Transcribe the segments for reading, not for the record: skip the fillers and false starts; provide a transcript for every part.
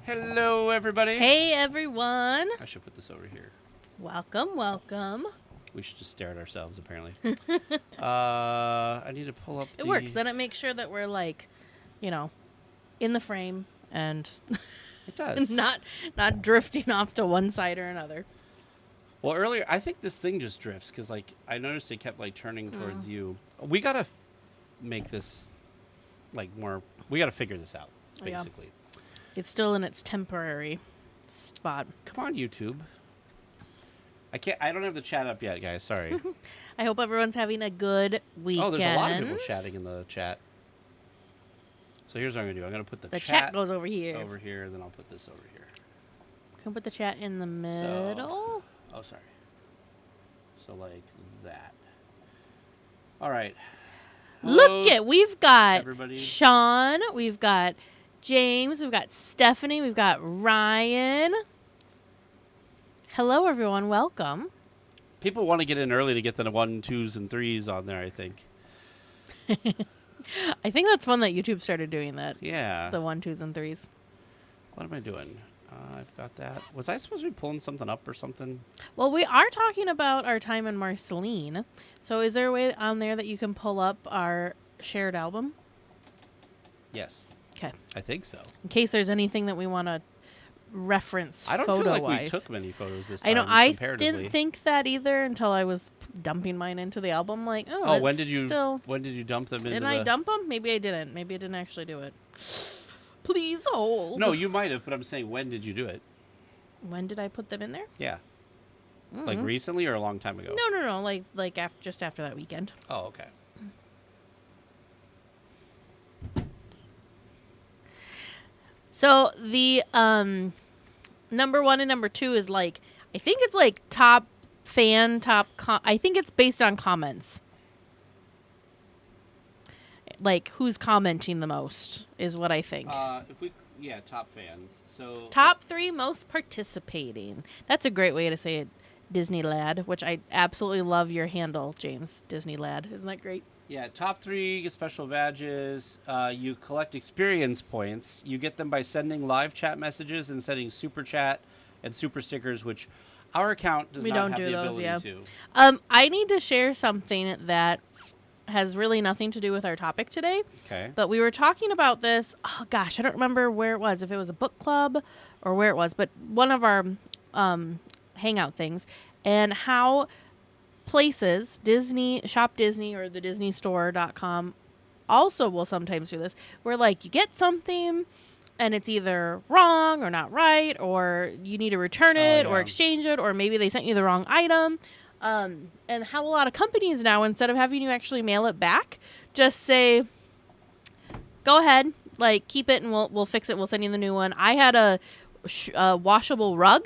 Hello, everybody. Hey, everyone. I should put this over here. Welcome, welcome. We should just stare at ourselves, apparently. I need to pull up It works. Then it makes sure that we're, like, you know, in the frame and It does. not drifting off to one side or another. Well, earlier, I think this thing just drifts because, like, I noticed it kept, like, turning towards you. We got to make this, like, more... We got to figure this out, basically. Yeah. It's still in its temporary spot. Come on, YouTube. I don't have the chat up yet, guys. Sorry. I hope everyone's having a good weekend. Oh, there's a lot of people chatting in the chat. So here's what I'm going to do. I'm going to put the chat goes over here. Over here, then I'll put this over here. Can we put the chat in the middle? Oh, sorry. So like that. All right. Hello, Look it. We've got everybody. Sean. We've got James. We've got Stephanie. We've got Ryan. Hello, everyone. Welcome. People want to get in early to get the 1, 2s, and 3s on there, I think. I think that's fun that YouTube started doing that. Yeah. The 1, 2s, and 3s. What am I doing? I've got that. Was I supposed to be pulling something up or something? Well, we are talking about our time in Marceline. So is there a way on there that you can pull up our shared album? Yes. Okay. I think so. In case there's anything that we want to reference I don't photo-wise. feel like we took many photos this time. I know. I comparatively. didn't think that either until I was dumping mine into the album. Like, when did you dump them into Didn't I dump them? Maybe I didn't. Maybe I didn't actually do it. Please hold. No, you might have, but I'm saying, when did you do it? When did I put them in there? Yeah. Mm-hmm. Like recently or a long time ago? No. Like just after that weekend. Oh, okay. So the number 1 and number 2 is like, I think it's like top fan, I think it's based on comments. Like who's commenting the most is what I think. Top fans. So Top 3 most participating. That's a great way to say it, Disney Lad, which I absolutely love your handle, James, Disney Lad. Isn't that great? Yeah, top 3 get special badges. You collect experience points. You get them by sending live chat messages and sending super chat and super stickers, which our account does not have the ability to. I need to share something that has really nothing to do with our topic today. Okay. But we were talking about this. Oh, gosh, I don't remember where it was, if it was a book club or where it was, but one of our hangout things, and how places, Disney, Shop Disney or the DisneyStore.com also will sometimes do this, where like you get something and it's either wrong or not right, or you need to return it or exchange it, or maybe they sent you the wrong item. And how a lot of companies now, instead of having you actually mail it back, just say, go ahead, like keep it and we'll fix it. We'll send you the new one. I had a washable rug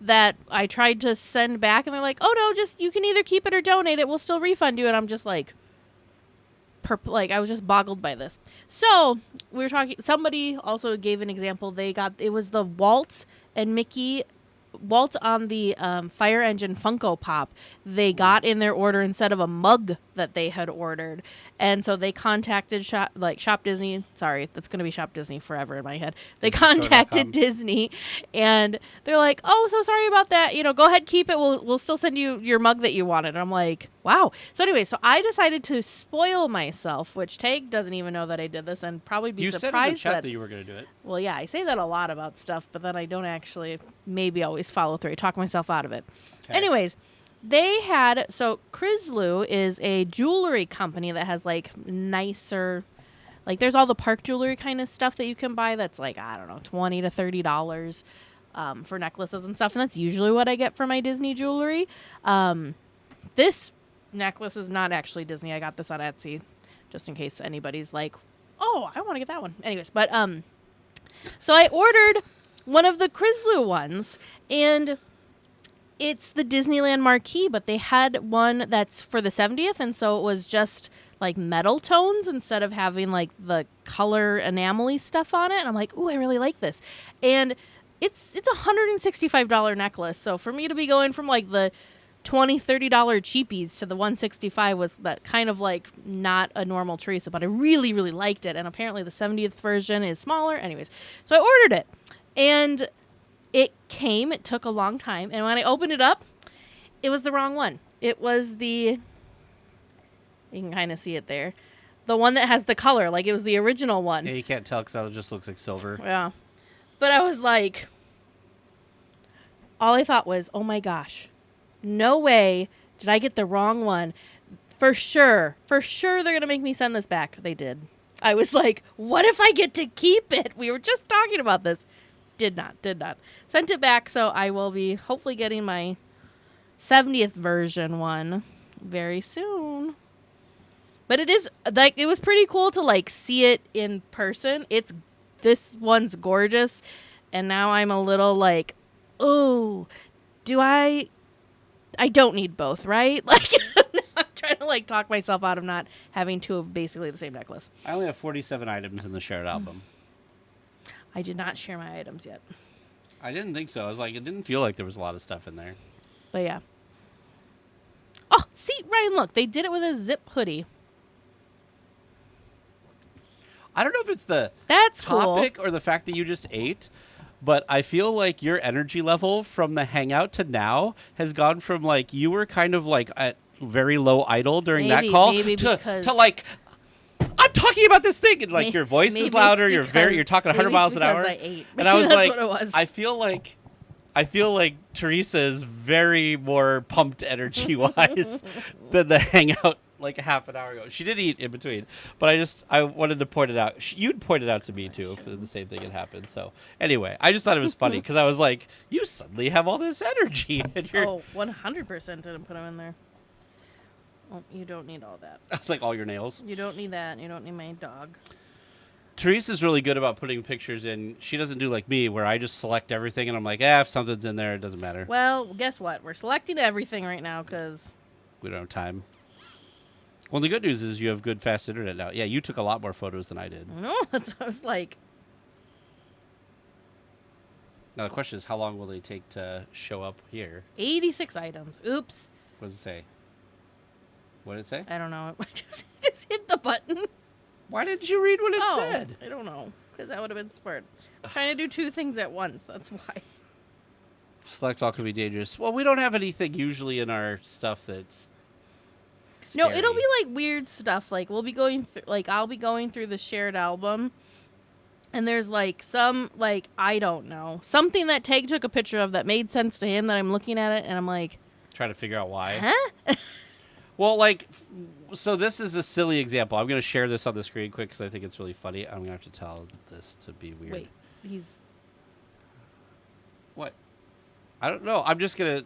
that I tried to send back, and they're like, oh no, just you can either keep it or donate it. We'll still refund you. And I'm just like, I was just boggled by this. So we were talking, somebody also gave an example. It was the Walt and Mickey Walt on the Fire Engine Funko Pop. They got in their order instead of a mug that they had ordered, and so they contacted Shop Disney. Sorry, that's going to be Shop Disney forever in my head. They contacted Disney, and they're like, "Oh, so sorry about that. Go ahead, keep it. We'll still send you your mug that you wanted." And I'm like, "Wow." So anyway, I decided to spoil myself, which Tag doesn't even know that I did this, and probably be surprised. You said in the chat that you were going to do it. Well, yeah, I say that a lot about stuff, but then I don't actually maybe always follow through. I talk myself out of it. Okay. Anyways, they had, so Chrysler is a jewelry company that has like nicer, like there's all the park jewelry kind of stuff that you can buy that's like, I don't know, $20 to $30 for necklaces and stuff. And that's usually what I get for my Disney jewelry. This necklace is not actually Disney. I got this on Etsy just in case anybody's like, oh, I want to get that one. Anyways, but so I ordered one of the Chrysler ones, and it's the Disneyland marquee, but they had one that's for the 70th, and so it was just like metal tones instead of having like the color enamel-y stuff on it. And I'm like, ooh, I really like this. And it's a $165 necklace, so for me to be going from like the $20-$30 cheapies to the $165 was that kind of like not a normal Teresa, but I really, really liked it. And apparently the 70th version is smaller. Anyways, so I ordered it. And it took a long time. And when I opened it up, it was the wrong one. It was you can kind of see it there. The one that has the color, like it was the original one. Yeah, you can't tell because that just looks like silver. Yeah. But I was like, all I thought was, oh my gosh, no way did I get the wrong one. For sure they're going to make me send this back. They did. I was like, what if I get to keep it? We were just talking about this. Did not. Sent it back, so I will be hopefully getting my 70th version one very soon. But it is, like, it was pretty cool to, like, see it in person. This one's gorgeous. And now I'm a little like, oh, I don't need both, right? Like, I'm trying to, like, talk myself out of not having two of basically the same necklace. I only have 47 items in the shared album. I did not share my items yet. I didn't think so. I was like, it didn't feel like there was a lot of stuff in there. But, yeah. Oh, see, Ryan, look. They did it with a zip hoodie. I don't know if it's the That's topic cool. or the fact that you just ate, but I feel like your energy level from the hangout to now has gone from, like, you were kind of, like, at very low idle during that call to like, I'm talking about this thing, and, like, your voice is louder. You're talking 100 miles an hour. I ate. And I was That's like, what it was. I feel like Teresa is very more pumped energy wise than the hangout like a half an hour ago. She did eat in between, but I wanted to point it out. You'd pointed out to me too if the same thing had happened. So anyway, I just thought it was funny because I was like, you suddenly have all this energy. And you're... Oh, 100% didn't put them in there. Oh, you don't need all that. I was like, all your nails. You don't need that. You don't need my dog. Teresa's really good about putting pictures in. She doesn't do like me where I just select everything and I'm like, if something's in there, it doesn't matter. Well, guess what? We're selecting everything right now because we don't have time. Well, the good news is you have good, fast internet now. Yeah, you took a lot more photos than I did. No, that's what I was like. Now, the question is, how long will they take to show up here? 86 items. Oops. What does it say? What did it say? I don't know. I just hit the button. Why didn't you read what it said? I don't know. Because that would have been smart. I'm trying to do two things at once. That's why. Select all could be dangerous. Well, we don't have anything usually in our stuff that's scary. No, it'll be like weird stuff. Like we'll be going through, like I'll be going through the shared album, and there's like some like I don't know something that Tag took a picture of that made sense to him that I'm looking at it and I'm like, trying to figure out why. Huh? Well, like, so this is a silly example. I'm going to share this on the screen quick because I think it's really funny. I'm going to have to tell this to be weird. Wait, he's what? I don't know. I'm just going to.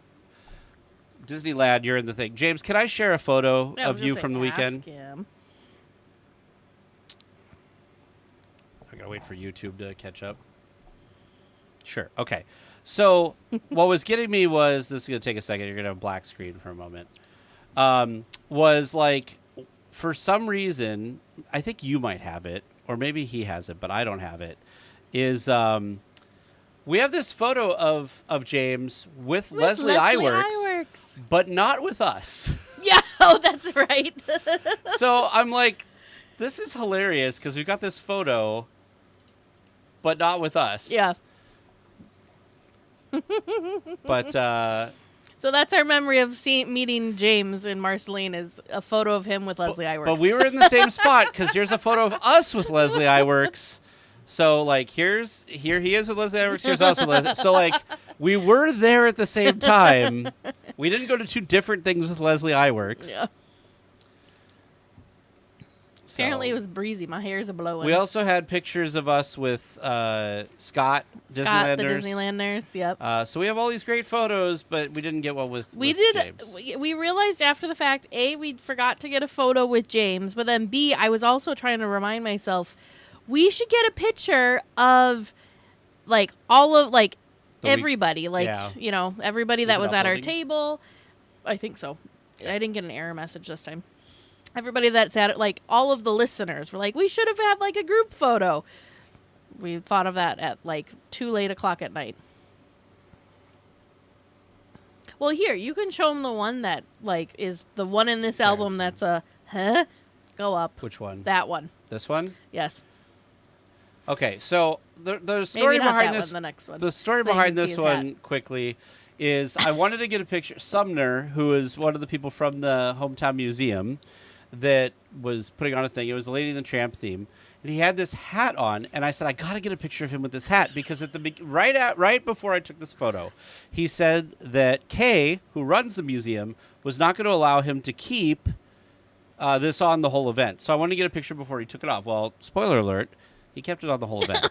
Disneyland, you're in the thing. James, can I share a photo of you from the weekend? Him. I gotta wait for YouTube to catch up. Sure. Okay. So what was getting me was, this is gonna take a second. You're gonna have a black screen for a moment. Was like, for some reason, I think you might have it, or maybe he has it, but I don't have it. Is we have this photo of James with Leslie Iwerks, but not with us. Yeah, oh, that's right. So I'm like, this is hilarious because we've got this photo, but not with us. Yeah. But so that's our memory of meeting James in Marceline is a photo of him with Leslie Iwerks. But we were in the same spot because here's a photo of us with Leslie Iwerks. So, like, here he is with Leslie Iwerks, here's us with Leslie. So, like, we were there at the same time. We didn't go to two different things with Leslie Iwerks. Yeah. So, apparently it was breezy. My hair's a-blowing. We also had pictures of us with Scott, the Disneylanders. Disneylanders, yep. So we have all these great photos, but we didn't get one with James. We realized after the fact, A, we forgot to get a photo with James, but then B, I was also trying to remind myself, we should get a picture of, like, all of, like, everybody. You know, everybody that was at our table. I think so. Yeah. I didn't get an error message this time. Everybody that's at it, like, all of the listeners were like, we should have had, like, a group photo. We thought of that at, like, too late o'clock at night. Well, here, you can show them the one that, like, is the one in this album that's a, Go up. Which one? That one. This one? Yes. Okay, so the Maybe story not behind that this, one, the next one. the story So you behind can see this his one hat. quickly is I wanted to get a picture. Sumner, who is one of the people from the hometown museum that was putting on a thing. It was the Lady and the Tramp theme, and he had this hat on. And I said, I got to get a picture of him with this hat because at the right before I took this photo, he said that Kay, who runs the museum, was not going to allow him to keep this on the whole event. So I wanted to get a picture before he took it off. Well, spoiler alert, he kept it on the whole event.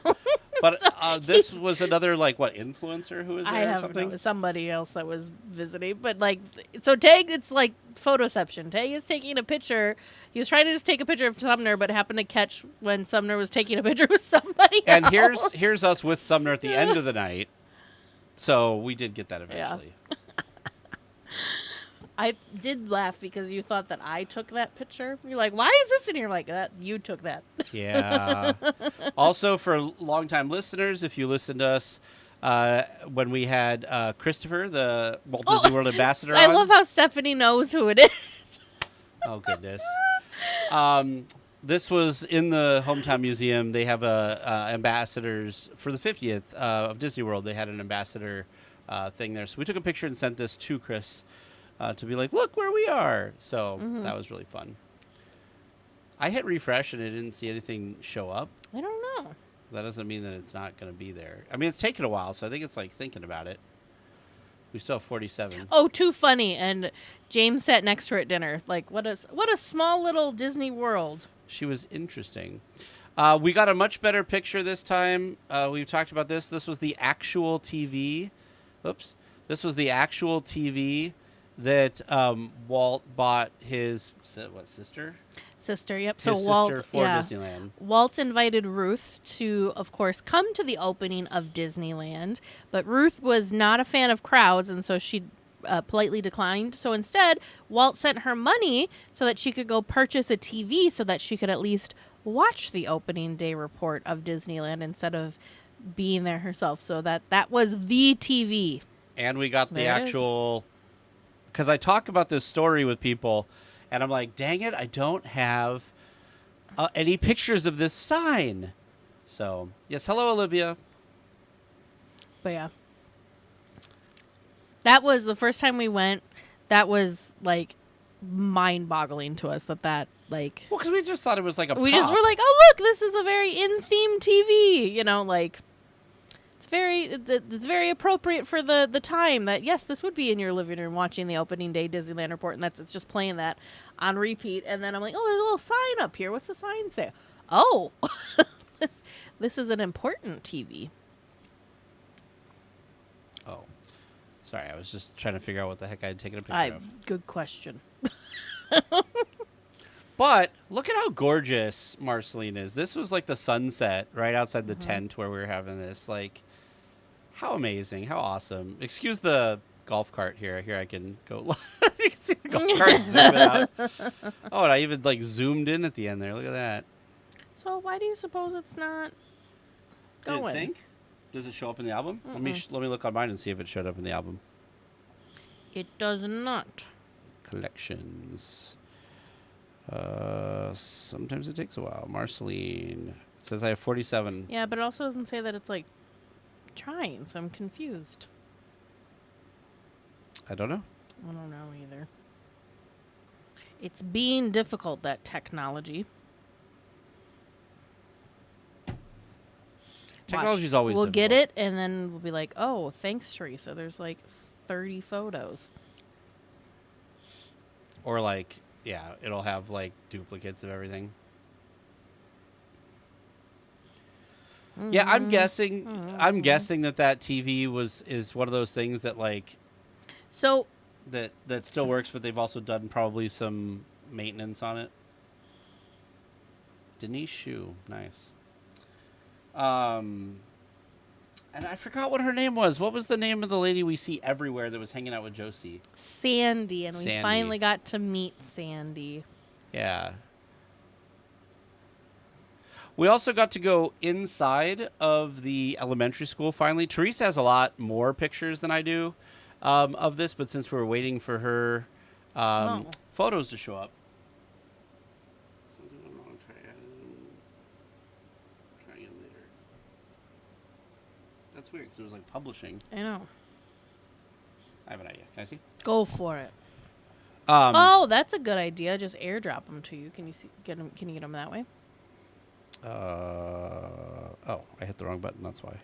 But this was another, like, what, influencer who was there I or have something? somebody else that was visiting. But, like, so Tag, it's like photoception. Tag is taking a picture. He was trying to just take a picture of Sumner, but happened to catch when Sumner was taking a picture with somebody And else. here's us with Sumner at the end of the night. So we did get that eventually. I did laugh because you thought that I took that picture. You're like, why is this in here? Like, that you took that. Yeah. Also, for longtime listeners, if you listened to us when we had Christopher, the Walt Disney World ambassador, I on. love how Stephanie knows who it is. Oh, goodness. This was in the hometown museum. They have ambassadors for the 50th of Disney World. They had an ambassador thing there. So we took a picture and sent this to Chris to be like, look where we are. So that was really fun. I hit refresh and I didn't see anything show up. I don't know. That doesn't mean that it's not going to be there. I mean, it's taken a while, so I think it's like thinking about it. We still have 47. Oh, too funny. And James sat next to her at dinner. Like, what a small little Disney World. She was interesting. We got a much better picture this time. We've talked about this. This was the actual TV. Oops. This was the actual TV that Walt bought his sister? Sister, yep. His So sister Walt, for yeah. Disneyland. Walt invited Ruth to, of course, come to the opening of Disneyland, but Ruth was not a fan of crowds, and so she politely declined. So instead, Walt sent her money so that she could go purchase a TV so that she could at least watch the opening day report of Disneyland instead of being there herself. So that was the TV. And we got the There it is. actual... Because I talk about this story with people, and I'm like, dang it, I don't have any pictures of this sign. So, yes, hello, Olivia. But yeah. That was the first time we went. That was like mind-boggling to us that like Well, because we just thought it was like a we prop. just were like, "Oh, look, this is a very in-theme TV." You know, like it's very appropriate for the time that yes, this would be in your living room watching the opening day Disneyland report, and it's just playing that on repeat. And then I'm like, "Oh, there's a little sign up here. What's the sign say?" Oh. This is an important TV. Oh. Sorry, I was just trying to figure out what the heck I had taken a picture of. Good question. But look at how gorgeous Marceline is. This was like the sunset right outside the tent where we were having this. Like, how amazing. How awesome. Excuse the golf cart here. Here I can go. You can see the golf cart zooming out. Oh, and I even like zoomed in at the end there. Look at that. So why do you suppose it's not Did it going? sync? Does it show up in the album? Let me look on mine and see if it showed up in the album. It does not. Collections. Sometimes it takes a while. Marceline. It says I have 47. Yeah, but it also doesn't say that it's like trying, so I'm confused. I don't know. I don't know either. It's being difficult, that technology. Technology's always We'll get difficult. it, and then we'll be like, oh, thanks, Teresa. There's like 30 photos. Or like, yeah, it'll have like duplicates of everything. Yeah, I'm guessing. I'm guessing that TV is one of those things that like So that still works, but they've also done probably some maintenance on it. Denise Shu, nice. And I forgot what her name was. What was the name of the lady we see everywhere that was hanging out with Josie? Sandy, and we Sandy. finally got to meet Sandy. Yeah. We also got to go inside of the elementary school finally. Teresa has a lot more pictures than I do of this, but since we were waiting for her photos to show up. Something went wrong. Try again later. That's weird because it was like publishing. I know. I have an idea. Can I see? Go for it. Oh, that's a good idea. Just airdrop them to you. Can you get them? Can you get them that way? Oh, I hit the wrong button. That's why.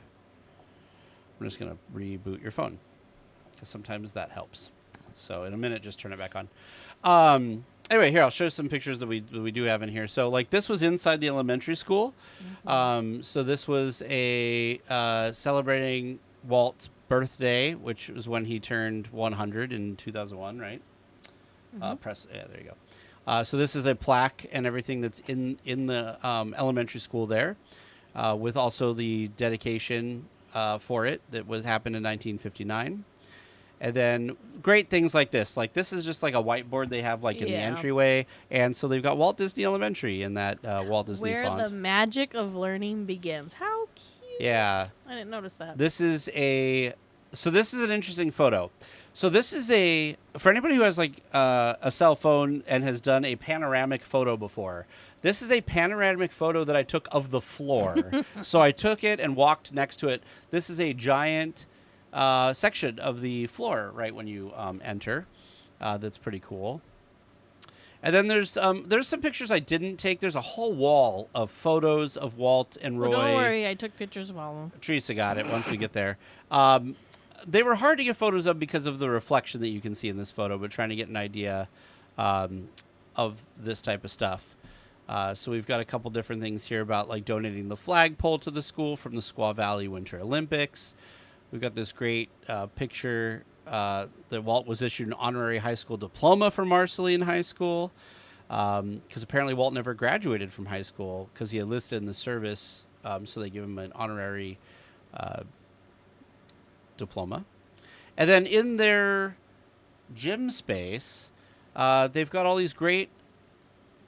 I'm just gonna reboot your phone because sometimes that helps. So in a minute, just turn it back on. Anyway, here I'll show you some pictures that we do have in here. So like this was inside the elementary school. So this was a celebrating Walt's birthday, which was when he turned 100 in 2001, right? Yeah, there you go. So this is a plaque and everything that's in the elementary school there, with also the dedication for it that happened in 1959. And then great things like this. Like this is just like a whiteboard they have like in the entryway. And so they've got Walt Disney Elementary in that Walt Disney font. Where the magic of learning begins. How cute. Yeah. I didn't notice that. This is an interesting photo. So this is for anybody who has like a cell phone and has done a panoramic photo before. This is a panoramic photo that I took of the floor. So I took it and walked next to it. This is a giant section of the floor right when you enter. That's pretty cool. And then there's some pictures I didn't take. There's a whole wall of photos of Walt and Roy. Well, don't worry, I took pictures of all of them. Teresa got it once we get there. They were hard to get photos of because of the reflection that you can see in this photo, but trying to get an idea of this type of stuff. So we've got a couple different things here about like donating the flagpole to the school from the Squaw Valley Winter Olympics. We've got this great picture that Walt was issued an honorary high school diploma from Marceline High School, because apparently Walt never graduated from high school because he enlisted in the service, so they give him an honorary diploma. And then in their gym space, they've got all these great...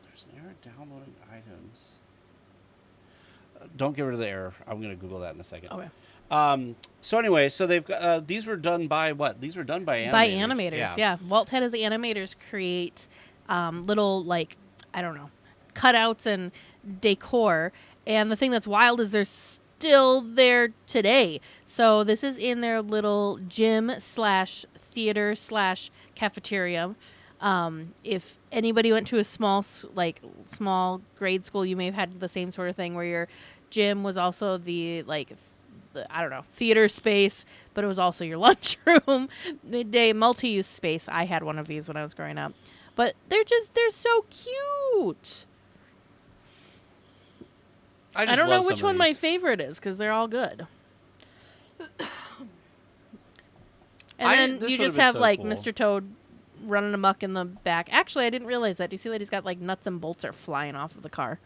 There's an error downloading items. Don't get rid of the error. I'm going to Google that in a second. Okay. So anyway, so they've got, these were done by what? These were done by animators. By animators, yeah. Walt had his animators create little, like, I don't know, cutouts and decor. And the thing that's wild is they're still there today. So this is in their little gym / theater / cafeteria. If anybody went to a small grade school, you may have had the same sort of thing where your gym was also the theater space, but it was also your lunchroom, midday multi-use space. I had one of these when I was growing up, but they're so cute. I don't know which one my favorite is because they're all good. And then you just have like cool. Mr. Toad running amok in the back. Actually, I didn't realize that. Do you see that he's got like nuts and bolts are flying off of the car?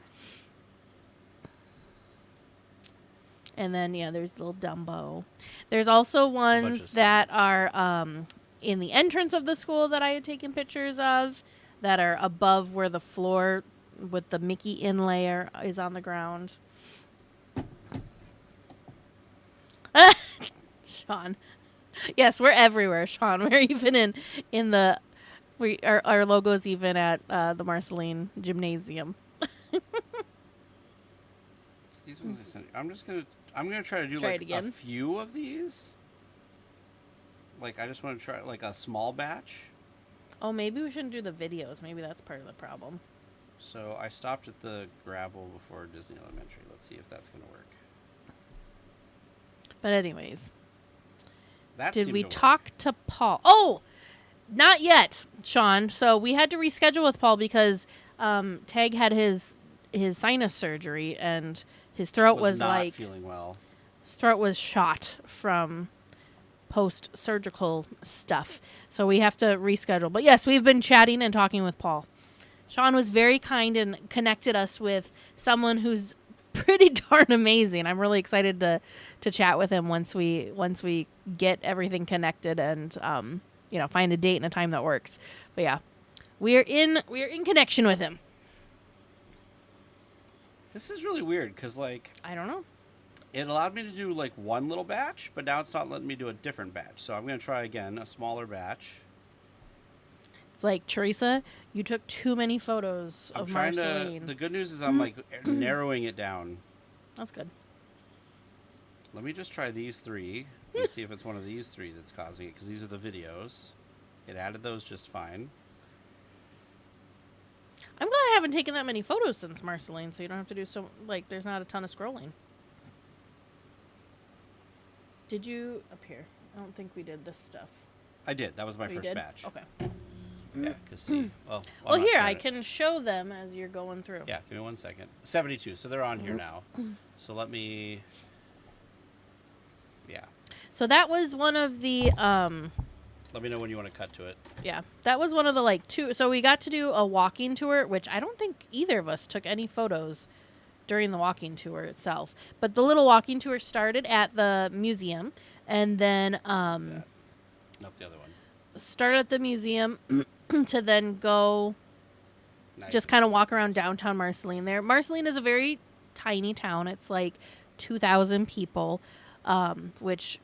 And then, yeah, there's little Dumbo. There's also ones that are in the entrance of the school that I had taken pictures of that are above where the floor with the Mickey inlay is on the ground. Sean. Yes, we're everywhere, Sean. We're even our logo's even at the Marceline Gymnasium. These ones I sent you. I'm gonna try to do a few of these. Like I just want to try like a small batch. Oh, maybe we shouldn't do the videos. Maybe that's part of the problem. So I stopped at the gravel before Disney Elementary. Let's see if that's gonna work. But anyways, did we talk to Paul? Oh, not yet, Sean. So we had to reschedule with Paul because Tag had his sinus surgery and his throat was not like feeling well. His throat was shot from post-surgical stuff. So we have to reschedule. But yes, we've been chatting and talking with Paul. Sean was very kind and connected us with someone who's pretty darn amazing. I'm really excited to chat with him once we get everything connected and find a date and a time that works. But yeah, we're in connection with him. This is really weird because, like... I don't know. It allowed me to do, like, one little batch, but now it's not letting me do a different batch. So I'm going to try again, a smaller batch. It's like, Teresa, you took too many photos of Marceline. The good news is I'm, like, narrowing it down. That's good. let me just try these 3 and see if it's one of these 3 that's causing it, because these are the videos. It added those just fine. I'm glad I haven't taken that many photos since Marceline, so you don't have to do there's not a ton of scrolling. Did you up here? I don't think we did this stuff. I did. That was my first did? batch. Okay. Yeah, because see, well, Well, I'm not here, sure. I can show them as you're going through. Yeah, give me 1 second. 72, so they're on here now. So let me, yeah. So that was one of the, Let me know when you want to cut to it. yeah, that was one of the, 2, so we got to do a walking tour, which I don't think either of us took any photos during the walking tour itself. But the little walking tour started at the museum, and then, Nope, the other one. started at the museum to then go Nice. just kind of walk around downtown Marceline there. Marceline is a very tiny town. It's 2,000 people, which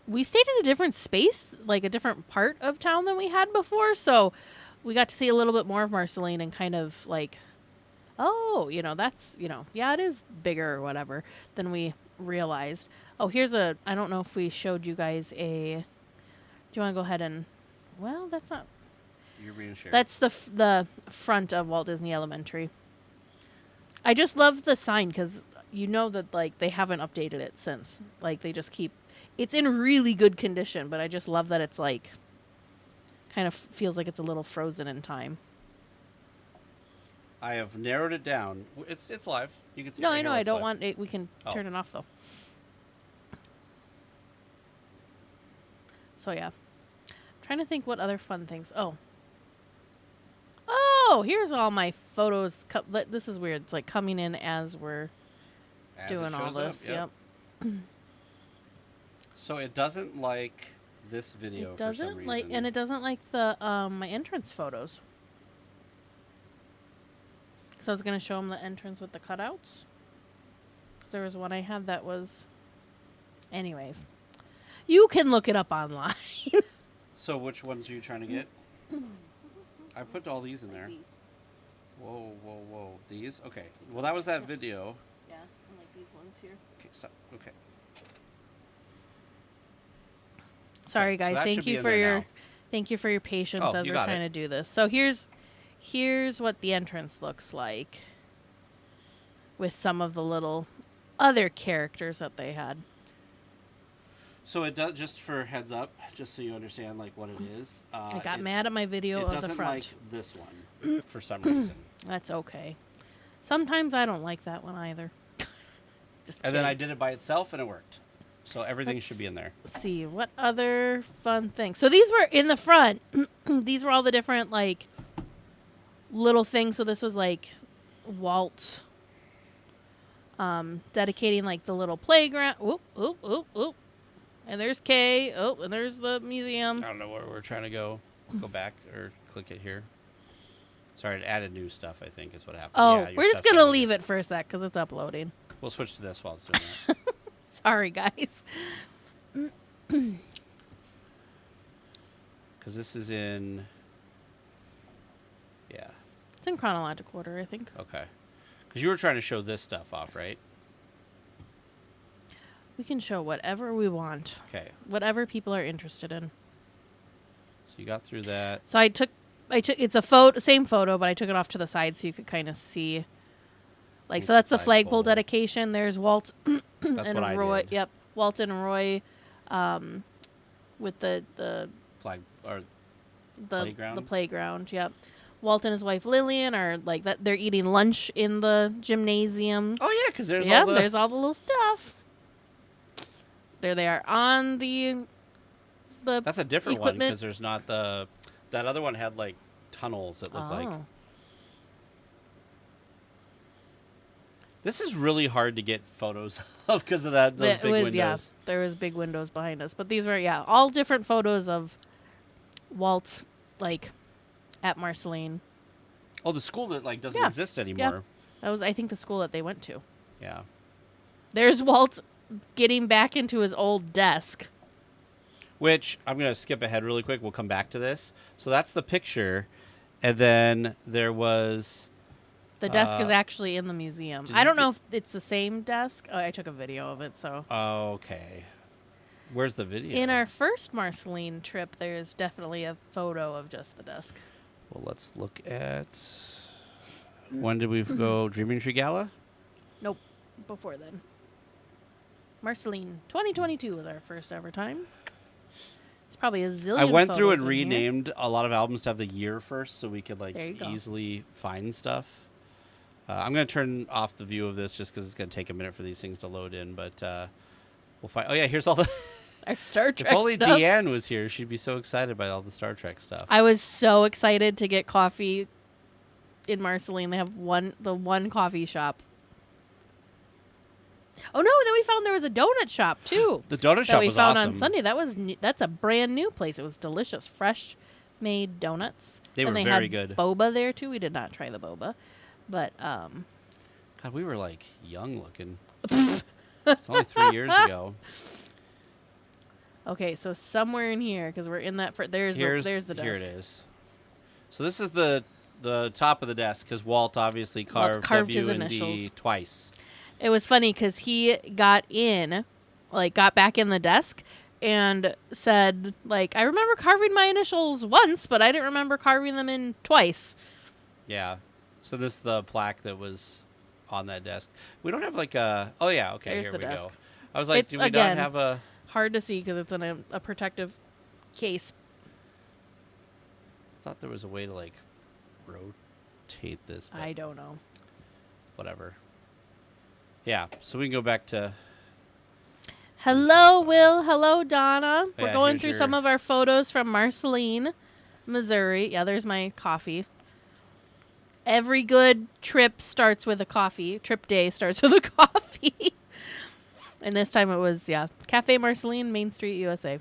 we stayed in a different space, a different part of town than we had before. So we got to see a little bit more of Marceline and kind of oh, that's, yeah, it is bigger or whatever than we realized. Oh, here's I don't know if we showed you guys do you want to go ahead and, well, that's not. You're being shared. That's the front of Walt Disney Elementary. I just love the sign because that they haven't updated it since. They just keep. It's in really good condition, but I just love that it's kind of feels like it's a little frozen in time. I have narrowed it down. It's live. You can see. No, it right I know. here. I It's don't live. want it. We can turn it off though. So yeah, I'm trying to think what other fun things. Oh, here's all my photos. This is weird. It's coming in as we're As it doing all shows up, this. yep. So it doesn't like this video It for some doesn't reason. and it doesn't like the my entrance photos. So I was gonna show them the entrance with the cutouts. Because there was one I had that was. Anyways, you can look it up online. So which ones are you trying to get? I put all these in there. Whoa, whoa, whoa. These? Okay. Well, that was that video. Yeah, and these ones here. Okay, stop. Okay. Sorry, Okay, so guys. that Thank should be you in for there your now. thank you for your patience Oh, as you we're got trying it. to do this. So here's what the entrance looks like with some of the little other characters that they had. So it does, just for heads up, just so you understand what it is. I got mad at my video It of the doesn't front. like this one for some reason. That's okay. Sometimes I don't like that one either. Just And then I kidding. did it by itself and it worked. So everything should be in there. Let's see what other fun things. So these were in the front. These were all the different little things. So this was Walt dedicating the little playground. Oop, oop, oop, oop. And there's Kay. Oh, and there's the museum. I don't know where we're trying to go. Go back or click it here. Sorry, it added new stuff, I think, is what happened. Oh, Yeah, your we're just stuff's going to added. leave it for a sec because it's uploading. We'll switch to this while it's doing that. Sorry, guys. Because this is in... Yeah. It's in chronological order, I think. Okay. Because you were trying to show this stuff off, right? We can show whatever we want. Okay. Whatever people are interested in. So you got through that. So I took it's a same photo, but I took it off to the side so you could kind of see. It's So that's the flagpole. flagpole dedication. There's Walt That's and what I Roy. did. Yep, Walt and Roy, with the Flag or the Playground? playground. Yep, Walt and his wife Lillian are that. They're eating lunch in the gymnasium. Oh yeah, because there's Yeah, all the... there's all the little stuff. There they are on the That's a different one equipment. because there's not the... That other one had tunnels that looked like... Oh. This is really hard to get photos of because of those big windows. Yeah, there was big windows behind us. But these were, all different photos of Walt, at Marceline. Oh, the school that doesn't Yeah. exist anymore. That was, I think, the school that they went to. Yeah. There's Walt getting back into his old desk. Which I'm going to skip ahead really quick. We'll come back to this. So that's the picture. And then there was The desk is actually in the museum. I don't know if it's the same desk. Oh, I took a video of it, so. Okay. Where's the video? In our first Marceline trip, there's definitely a photo of just the desk. Well, let's look at... When did we go Dreaming Tree Gala? Nope. Before then. Marceline 2022 was our first ever time. It's probably a zillion. I went through and photos in renamed here. a lot of albums to have the year first so we could There you go. easily find stuff. I'm going to turn off the view of this just because it's going to take a minute for these things to load in. But we'll find... Oh, yeah, here's all the... Our Star Trek If only stuff. Deanne was here, she'd be so excited by all the Star Trek stuff. I was so excited to get coffee in Marceline. They have the one coffee shop. Oh no! Then we found there was a donut shop too. The donut shop was awesome. That we found on Sunday. That's a brand new place. It was delicious, fresh made donuts. They were and very had good. Boba there too. We did not try the boba, but God, we were like young looking. It's only 3 years ago. Okay, so somewhere in here, because we're in that. There's the desk. Here it is. So this is the top of the desk because Walt obviously carved his W and initials D twice. It was funny because he got back in the desk and said, like, I remember carving my initials once, but I didn't remember carving them in twice. Yeah. So this is the plaque that was on that desk. We don't have like a... Oh, yeah. Okay, There's here the we desk. go. I was like, It's, do we again, not have a... Hard to see because it's in a protective case. I thought there was a way to, like, rotate this. But I don't know. whatever. Yeah, so we can go back to... Hello, Will. Hello, Donna. Oh, We're yeah, going here's through your- some of our photos from Marceline, Missouri. Yeah, there's my coffee. Every good trip starts with a coffee. Trip day starts with a coffee. And this time it was, Cafe Marceline, Main Street, USA.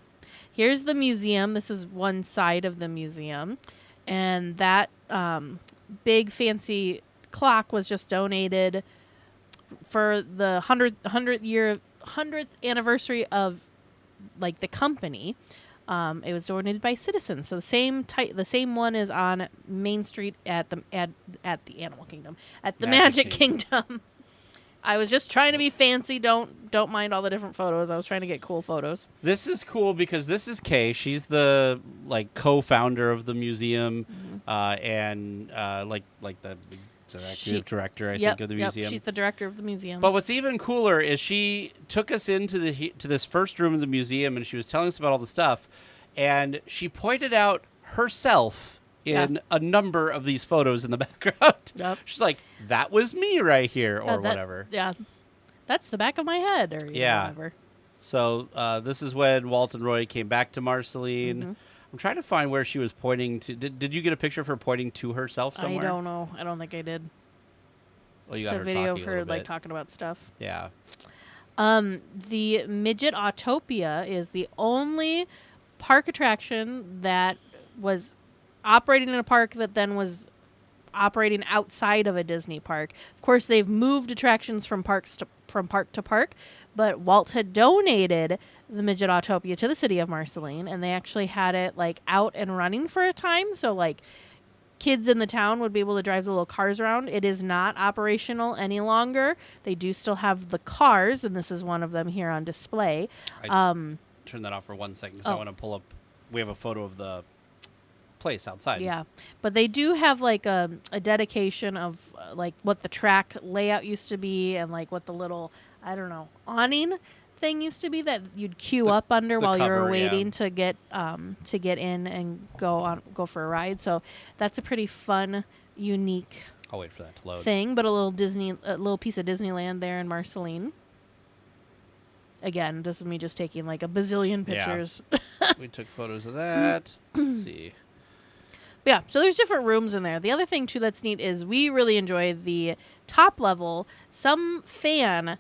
Here's the museum. This is one side of the museum. And that big fancy clock was just donated for the 100th anniversary of like the company. It was donated by citizens. So the same one is on Main Street at the Animal Kingdom, at the Magic Kingdom. I was just trying to be fancy. Don't mind all the different photos. I was trying to get cool photos. This is cool because this is Kay. She's the co-founder of the museum, and the executive director, I think, of the museum. She's the director of the museum. But what's even cooler is she took us into to this first room of the museum, and she was telling us about all the stuff, and she pointed out herself in a number of these photos in the background. Yep. She's like, "That was me right here," or whatever. Yeah, that's the back of my head, or whatever. So this is when Walt and Roy came back to Marceline. Mm-hmm. I'm trying to find where she was pointing to. Did you get a picture of her pointing to herself somewhere? I don't know. I don't think I did. Well, you It's got a her video of talking a her little bit. talking about stuff. Yeah. The Midget Autopia is the only park attraction that was operating in a park that then was operating outside of a Disney park. Of course, they've moved attractions from park to park, but Walt had donated the Midget Autopia to the city of Marceline, and they actually had it out and running for a time. So kids in the town would be able to drive the little cars around. It is not operational any longer. They do still have the cars, and this is one of them here on display. Turn that off for 1 second because I want to pull up. We have a photo of the place outside. Yeah, but they do have a dedication of what the track layout used to be, and what the little awning thing used to be that you'd queue up under while you were waiting to get in and go for a ride. So that's a pretty fun, unique I'll wait for that to load. thing, but a little piece of Disneyland there in Marceline. Again, this is me just taking a bazillion pictures. We took photos of that. Let's see. Yeah, so there's different rooms in there. The other thing, too, that's neat is we really enjoy the top level. Some fan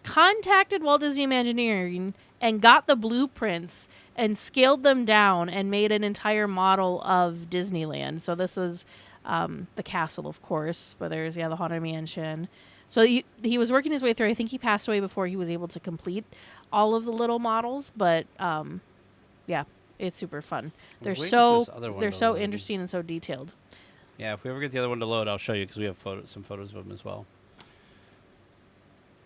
contacted Walt Disney Imagineering and got the blueprints and scaled them down and made an entire model of Disneyland. So this was the castle, of course, but there's, the Haunted Mansion. So he was working his way through. I think he passed away before he was able to complete all of the little models, but it's super fun. They're so interesting and so detailed. Yeah, if we ever get the other one to load, I'll show you because we have some photos of them as well.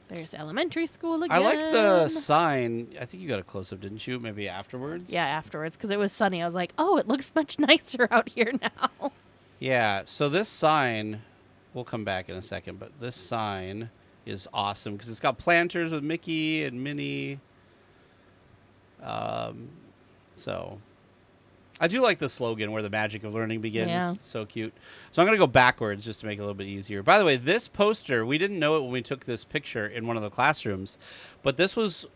There's elementary school again. I like the sign. I think you got a close-up, didn't you? Maybe afterwards? Yeah, afterwards, because it was sunny. I was like, oh, it looks much nicer out here now. Yeah, so this sign, we'll come back in a second, but this sign is awesome because it's got planters with Mickey and Minnie. So I do like the slogan where the magic of learning begins. Yeah. So cute. So I'm going to go backwards just to make it a little bit easier. By the way, this poster, we didn't know it when we took this picture in one of the classrooms, but this was,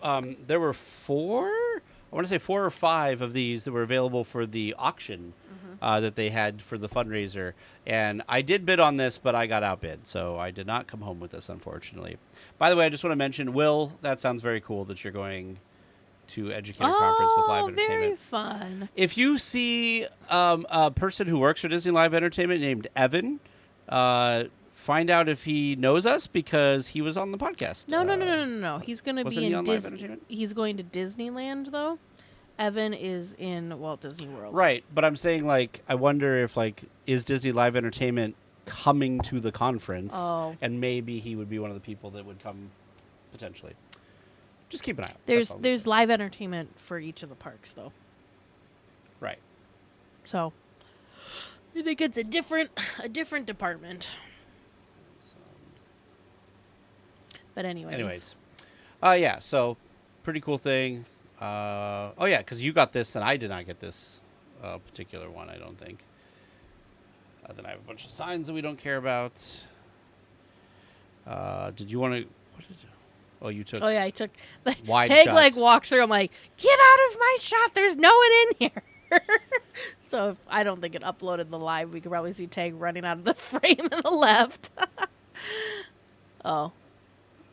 there were four or five of these that were available for the auction that they had for the fundraiser. And I did bid on this, but I got outbid. So I did not come home with this, unfortunately. By the way, I just want to mention, Will, that sounds very cool that you're going to Educator Conference with live entertainment. Very fun. If you see a person who works for Disney Live Entertainment named Evan, find out if he knows us because he was on the podcast. No. He's going to be in Live Entertainment? He's going to Disneyland, though. Evan is in Walt Disney World. Right, but I'm saying, like, I wonder if, like, is Disney Live Entertainment coming to the conference? Oh. And maybe he would be one of the people that would come potentially. Just keep an eye out. There's live entertainment for each of the parks, though. Right. So I think it's a different department. But anyways. Yeah, so pretty cool thing. Oh, yeah, because you got this and I did not get this particular one, I don't think. Then I have a bunch of signs that we don't care about. Did you want to... What did you... Oh, you took... Oh, yeah, I took... The wide Tag, shots. like, walked through. I'm like, get out of my shot. There's no one in here. So if I don't think it uploaded the live. We could probably see Tag running out of the frame on the left. Oh.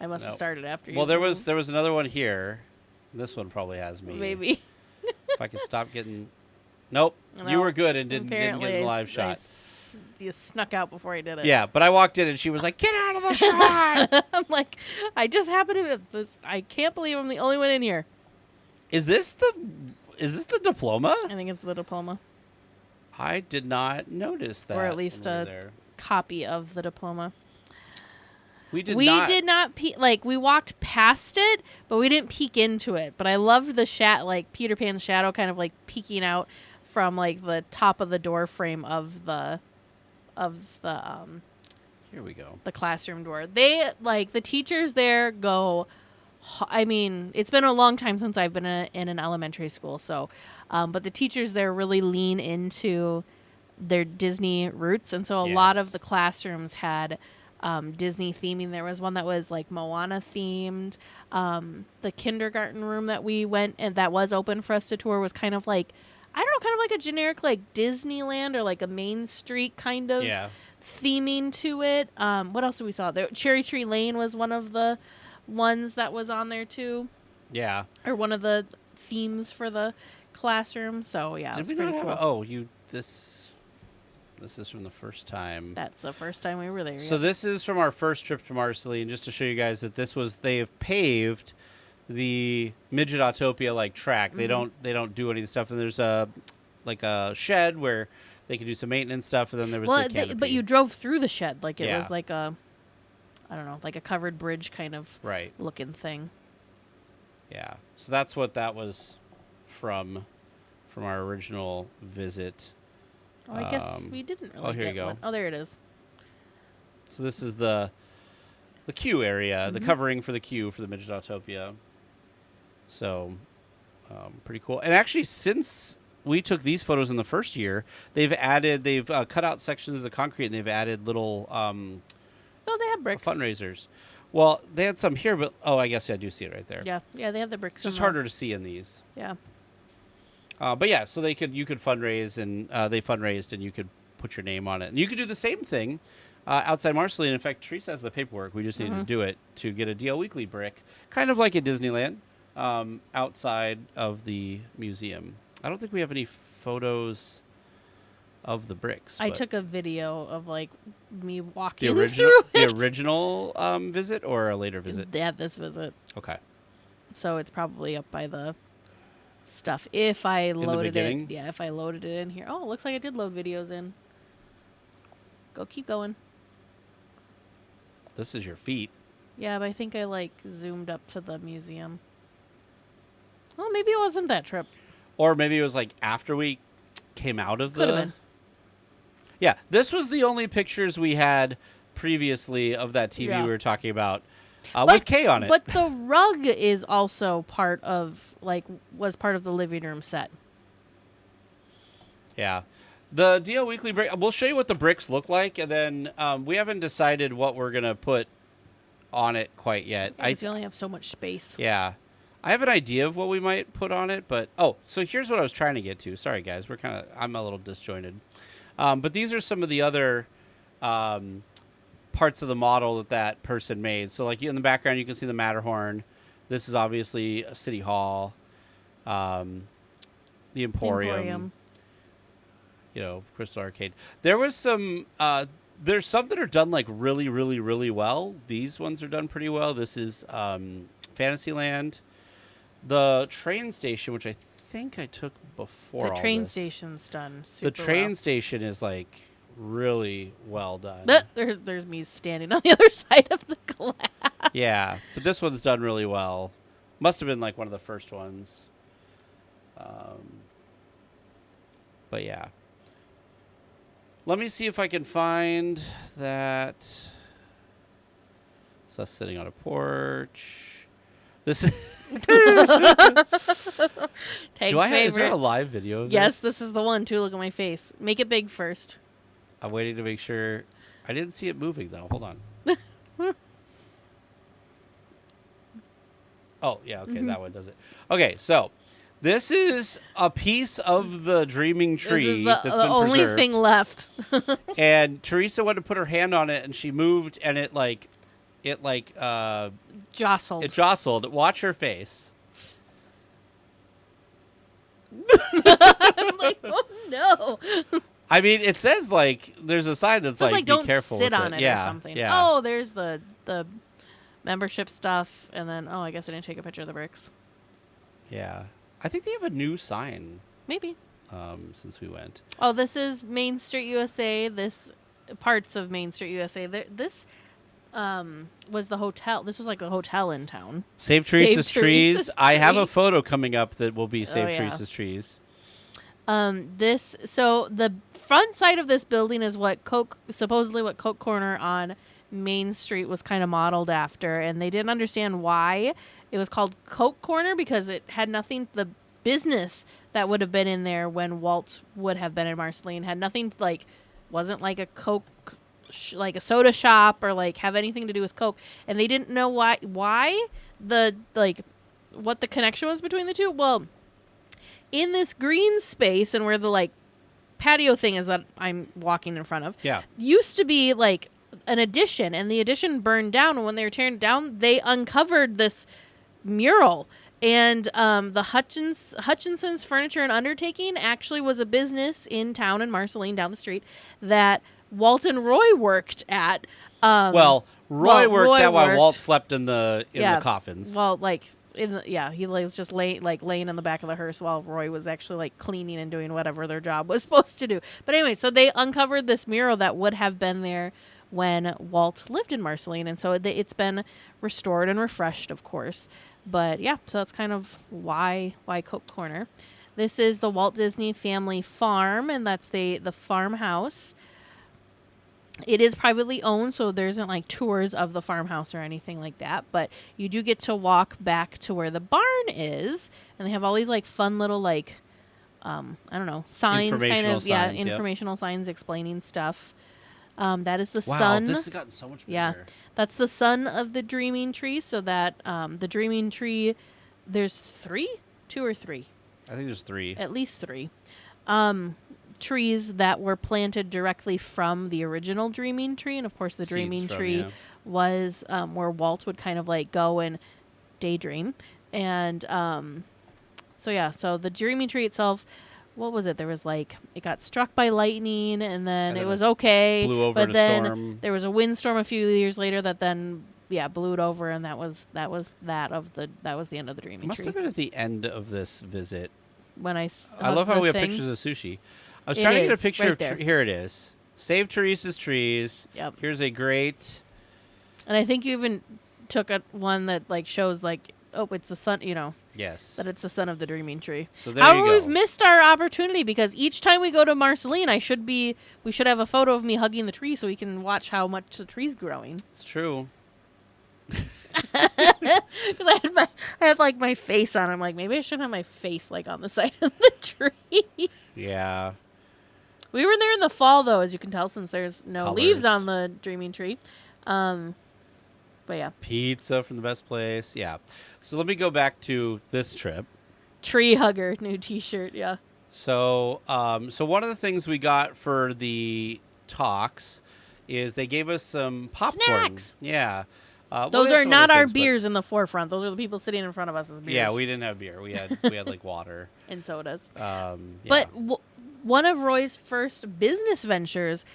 I must have started after you. Well, there was another one here. This one probably has me. Maybe. If I could stop getting... Nope. No, you were good and didn't get apparently in the live shot. You snuck out before I did it. Yeah, but I walked in and she was like, get out of the shot! I'm like, I just happened to this. I can't believe I'm the only one in here. Is this the diploma? I think it's the diploma. I did not notice that. Or at least when we a were there. copy of the diploma. We did not we walked past it, but we didn't peek into it. But I loved the like Peter Pan's shadow kind of like peeking out from like the top of the door frame of the Here we go. the classroom door. They like the teachers there go. I mean, it's been a long time since I've been in an elementary school, so but the teachers there really lean into their Disney roots, and so a lot of the classrooms had Disney theming. There was one that was like Moana themed. The kindergarten room that we went and that was open for us to tour was kind of like, I don't know, kind of like a generic like Disneyland or like a Main Street kind of theming to it. What else did we saw? There, Cherry Tree Lane was one of the ones that was on there too. Yeah. Or one of the themes for the classroom. So yeah, Did it's we not pretty have cool. This is from the first time. That's the first time we were there. So this is from our first trip to Marceline, and just to show you guys that they have paved the Midget Autopia like track. They don't do any of the stuff, and there's a shed where they can do some maintenance stuff, and then there was the canopy. But you drove through the shed like it was like a, I don't know, like a covered bridge kind of looking thing. Yeah. So that's what that was from our original visit. Oh, I guess we didn't really here you get go. one. Oh, there it is. So this is the queue area, the covering for the queue for the Midget Autopia. So pretty cool. And actually, since we took these photos in the first year, they've cut out sections of the concrete and they've added little they have bricks. fundraisers. Well, they had some here, but I guess I do see it right there. Yeah, they have the bricks. It's just harder to see in these. Yeah. But yeah, so you could fundraise, and they fundraised, and you could put your name on it, and you could do the same thing outside Marceline. In fact, Teresa has the paperwork. We just need to do it to get a DLWeekly brick, kind of like at Disneyland, outside of the museum. I don't think we have any photos of the bricks. I took a video of like me walking the original, through it. the original visit or a later visit. Yeah, this visit. Okay. So it's probably up by the stuff. If I loaded beginning? it, if I loaded it in here. Oh, it looks like I did load videos in. Go, keep going. This is your feet. Yeah, but I think I like zoomed up to the museum. Well, maybe it wasn't that trip. Or maybe it was like after we came out of Could have been. Yeah, this was the only pictures we had previously of that TV we were talking about with Kay on it. But the rug is also part of, was part of the living room set. Yeah. The DL Weekly brick, we'll show you what the bricks look like, and then we haven't decided what we're going to put on it quite yet. Because you only have so much space. Yeah. I have an idea of what we might put on it, but... Oh, so here's what I was trying to get to. Sorry, guys. I'm a little disjointed. But these are some of the other parts of the model that person made. So, like, in the background, you can see the Matterhorn. This is obviously a City Hall. The Emporium. You know, Crystal Arcade. There was some... there's some that are done, like, really, really, really well. These ones are done pretty well. This is Fantasyland. The train station, which I think I took before the train station's done super The train well. station is, like, really well done. But there's me standing on the other side of the glass. Yeah, but this one's done really well. Must have been, like, one of the first ones. But, yeah. Let me see if I can find that. It's us sitting on a porch. This is... Is there a live video of Yes, this is the one, too. Look at my face. Make it big first. I'm waiting to make sure. I didn't see it moving, though. Hold on. Oh, yeah. Okay, that one does it. Okay, so this is a piece of the Dreaming Tree that's been the only preserved. thing left. And Teresa went to put her hand on it, and she moved, and it jostled. It jostled. Watch her face. I'm like, oh no. I mean, it says, like, there's a sign that's like, be don't careful sit with on it yeah, or something. Yeah. Oh, there's the membership stuff, and then I guess I didn't take a picture of the bricks. Yeah. I think they have a new sign. Maybe. Since we went. Oh, this is Main Street USA. This parts of Main Street USA. This was the hotel. This was like the hotel in town. Save Teresa's Trees. I have a Tree. photo coming up that will be Save yeah. Teresa's Trees. So the front side of this building is supposedly what Coke Corner on Main Street was kind of modeled after, and they didn't understand why it was called Coke Corner because it had nothing. The business that would have been in there when Walt would have been in Marceline had nothing wasn't like a Coke. Like a soda shop or like have anything to do with Coke, and they didn't know why the what the connection was between the two. Well, in this green space and where the patio thing is that I'm walking in front of, used to be like an addition, and the addition burned down. And when they were tearing it down, they uncovered this mural. And the Hutchinson's Furniture and Undertaking actually was a business in town in Marceline down the street that Walt and Roy worked at. Roy worked at while Walt slept in the coffins. Well, he was just laying in the back of the hearse while Roy was actually cleaning and doing whatever their job was supposed to do. But anyway, so they uncovered this mural that would have been there when Walt lived in Marceline, and so it's been restored and refreshed, of course. But yeah, so that's kind of why Coke Corner. This is the Walt Disney Family Farm, and that's the farmhouse. It is privately owned, so there isn't tours of the farmhouse or anything like that. But you do get to walk back to where the barn is, and they have all these fun little I don't know, signs, informational signs explaining stuff. That is the sun. Wow, this has gotten so much bigger. Yeah, that's the son of the Dreaming Tree. So that the Dreaming Tree, there's two or three. I think there's 3. At least 3. Trees that were planted directly from the original Dreaming Tree. And, of course, the Dreaming Tree was where Walt would kind of go and daydream. And so the Dreaming Tree itself, what was it? There was it got struck by lightning, and then it was okay. Blew over but in a then storm. There was a windstorm a few years later that then blew it over, and that was the end of the Dreaming Tree. Must have been at the end of this visit. When I love how we have pictures of sushi. I was trying to get a picture right of there. Here it is. Save Teresa's trees. Yep. Here's a great. And I think you even took one that like shows like, oh, it's the sun, Yes. that it's the son of the dreaming tree. So there However, you go. we've missed our opportunity because each time we go to Marceline, we should have a photo of me hugging the tree so we can watch how much the tree's growing. It's true. Because I had like my face on. I'm like, maybe I shouldn't have my face like on the side of the tree. Yeah. We were there in the fall though, as you can tell, since there's no Colors. leaves on the dreaming tree. But yeah, Pizza from the best place. Yeah. So let me go back to this trip. tree hugger, new T-shirt. Yeah. So, so one of the things we got for the talks is they gave us some popcorn. Snacks. Yeah. Those they had are some not other our things, but- beers in the forefront. Those are the people sitting in front of us as beers. Yeah, we didn't have beer. We had like water. and sodas. Yeah. But one of Roy's first business ventures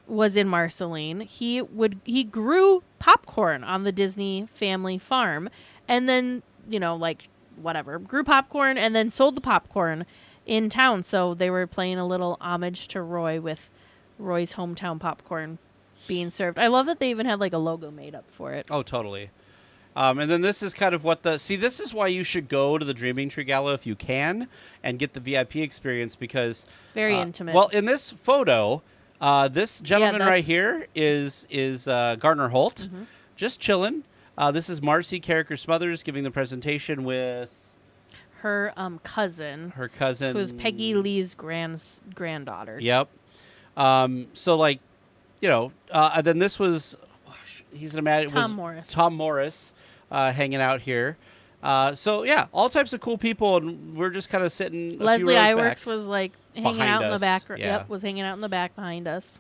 was in Marceline. He grew popcorn on the Disney family farm, and then grew popcorn and then sold the popcorn in town. So they were playing a little homage to Roy with Roy's hometown popcorn being served. I love that they even had like a logo made up for it. Oh, totally. And then this is kind of this is why you should go to the Dreaming Tree Gala if you can and get the VIP experience because Very intimate. Well, in this photo, this gentleman right that's- here is Gardner Holt, just chilling. This is Marcy Carricker Smothers giving the presentation with her cousin, who's Peggy Lee's granddaughter. Yep. So and then this was he's an Tom Morris hanging out here. So yeah, all types of cool people, and we're just kind of sitting. Leslie a few rows Iwerks back was like hanging behind out in the us. back. Yeah. Yep, was hanging out in the back behind us.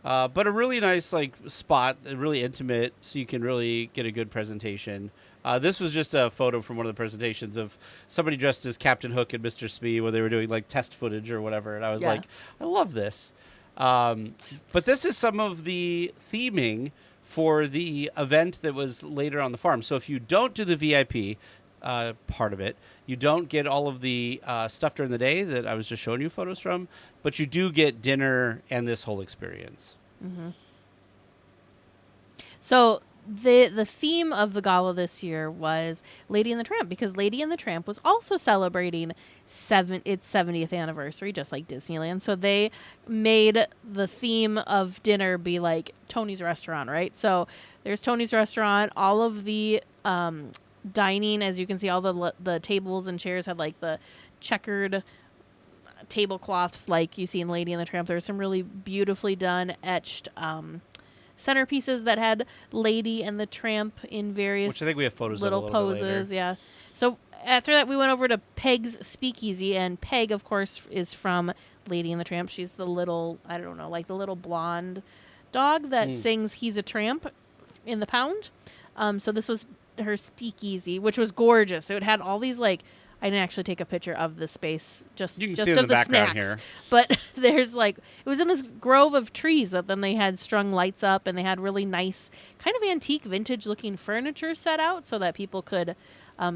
But a really nice spot, really intimate, so you can really get a good presentation. This was just a photo from one of the presentations of somebody dressed as Captain Hook and Mr. Smee when they were doing test footage or whatever, and I was like, I love this. But this is some of the theming for the event that was later on the farm. So if you don't do the VIP part of it, you don't get all of the stuff during the day that I was just showing you photos from, but you do get dinner and this whole experience. Mm-hmm. So the theme of the gala this year was Lady and the Tramp, because Lady and the Tramp was also celebrating its 70th anniversary, just like Disneyland. So they made the theme of dinner be like Tony's Restaurant, right? So there's Tony's Restaurant. All of the dining, as you can see, all the tables and chairs had like the checkered tablecloths like you see in Lady and the Tramp. There were some really beautifully done etched centerpieces that had Lady and the Tramp in various Which I think we have photos little of a little bit poses. later. Yeah. So after that, we went over to Peg's Speakeasy, and Peg, of course, is from Lady and the Tramp. She's the little, I don't know, like the little blonde dog that sings "He's a Tramp" in the Pound. So this was her speakeasy, which was gorgeous. So it had all these I didn't actually take a picture of the space, just You can just see it of in the background snacks. here. But there's it was in this grove of trees that then they had strung lights up, and they had really nice kind of antique vintage looking furniture set out so that people could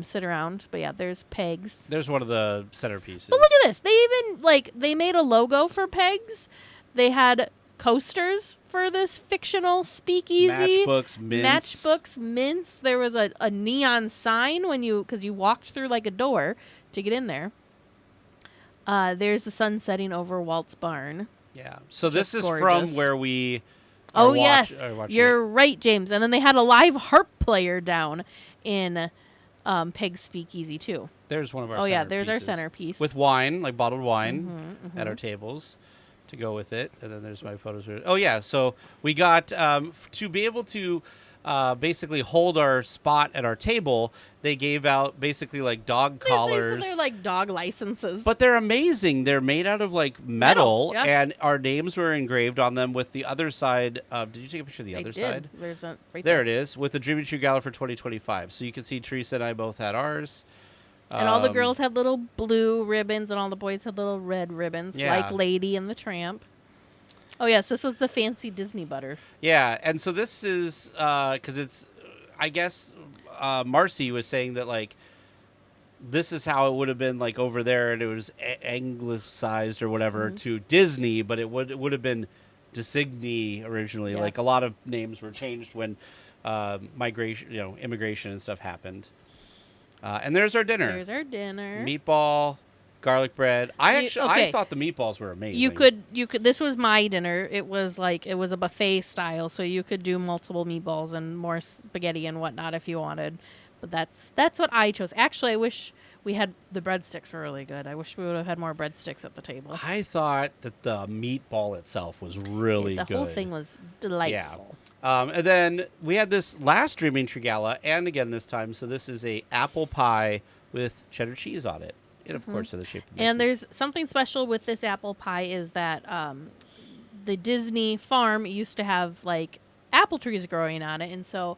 sit around. But yeah, there's Pegs. There's one of the centerpieces. But look at this. They even they made a logo for Pegs. They had coasters for this fictional speakeasy. Matchbooks, mints. There was a neon sign because you walked through like a door to get in there. There's the sun setting over Walt's Barn. Yeah. So this is gorgeous. from where we. Oh, are yes. watching You're it. right, James. And then they had a live harp player down in Peg's Speakeasy, too. There's one of our. Oh, yeah. There's our centerpieces. centerpiece. With wine, like bottled wine, at our tables to go with it. And then there's my photos. Oh, yeah. So we got to be able to basically hold our spot at our table. They gave out basically dog collars. They're like dog licenses. But they're amazing. They're made out of metal, yeah. and our names were engraved on them with the other side. Did you take a picture of the other side? There's a right There it is, with the Dreaming Tree Gala for 2025. So you can see Teresa and I both had ours. And all the girls had little blue ribbons, and all the boys had little red ribbons, Yeah. like Lady and the Tramp. Oh, yes, this was the fancy Disney butter. Yeah, and so this is because it's, I guess, Marcy was saying that this is how it would have been over there, and it was anglicized or whatever to Disney, but it would have been designee originally. Yeah. Like a lot of names were changed when migration, immigration and stuff happened. And there's our dinner. There's our dinner. Meatball, garlic bread. I okay. thought the meatballs were amazing. You could. This was my dinner. It was a buffet style, so you could do multiple meatballs and more spaghetti and whatnot if you wanted. But that's what I chose. Actually, I wish we had the breadsticks were really good. I wish we would have had more breadsticks at the table. I thought that the meatball itself was really good. The whole thing was delightful. Yeah. And then we had this last Dreaming Tree Gala, and again this time. So this is a apple pie with cheddar cheese on it, and of course in the shape of And there's something special with this apple pie is that the Disney farm used to have like apple trees growing on it, and so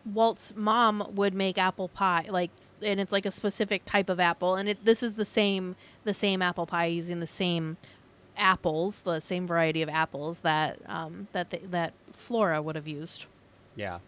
Walt's mom would make apple pie, and it's like a specific type of apple, and this is the same apple pie using the same apples, the same variety of apples that that Flora would have used. Yeah.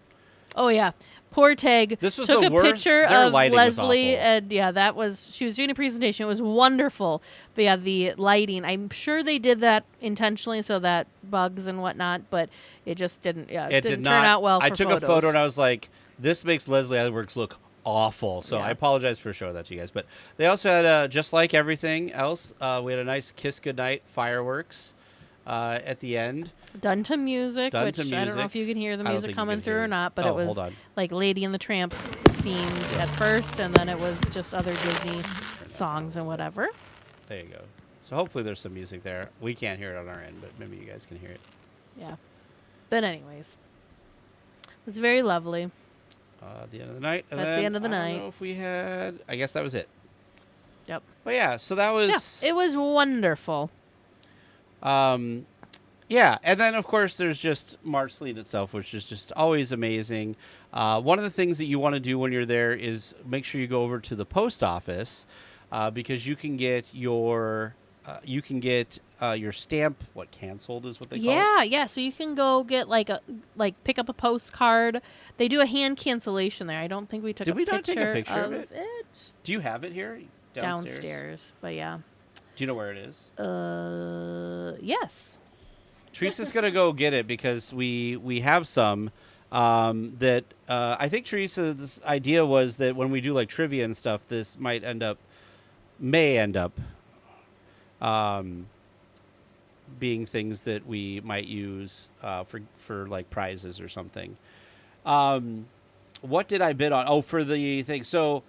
Oh yeah, poor Teg This was took the a worst. picture Their of lighting was Leslie, awful. and she was doing a presentation. It was wonderful, but yeah, the lighting. I'm sure they did that intentionally so that bugs and whatnot, but it just didn't. Yeah, it didn't turn out well. I for took photos. a photo and I was like, "This makes Leslie Edwards look awful." So Yeah. I apologize for showing that to you guys. But they also had, just like everything else, we had a nice kiss goodnight fireworks at the end. Done to music, Done which to I don't know music. if you can hear the I don't music think you coming can through hear or it. not, but Oh, it was hold on. like Lady and the Tramp themed at first, and then it was just other Disney songs and whatever. There you go. So hopefully there's some music there. We can't hear it on our end, but maybe you guys can hear it. Yeah. But anyways, it was very lovely. At the end of the night. And That's the then end of the I night. don't know if we had. I guess that was it. Yep. But yeah, so that was. Yeah, it was wonderful. Yeah, and then of course there's just Marceline itself, which is just always amazing. One of the things that you want to do when you're there is make sure you go over to the post office because you can get your stamp. What canceled is what they call it. Yeah. So you can go get pick up a postcard. They do a hand cancellation there. I don't think we took. Did a we picture not take a picture of it? it? Do you have it here Downstairs, but yeah. Do you know where it is? Yes. Teresa's gonna go get it because we have some that I think Teresa's idea was that when we do like trivia and stuff, this may end up being things that we might use for like prizes or something. What did I bid on? Oh, for the thing. So,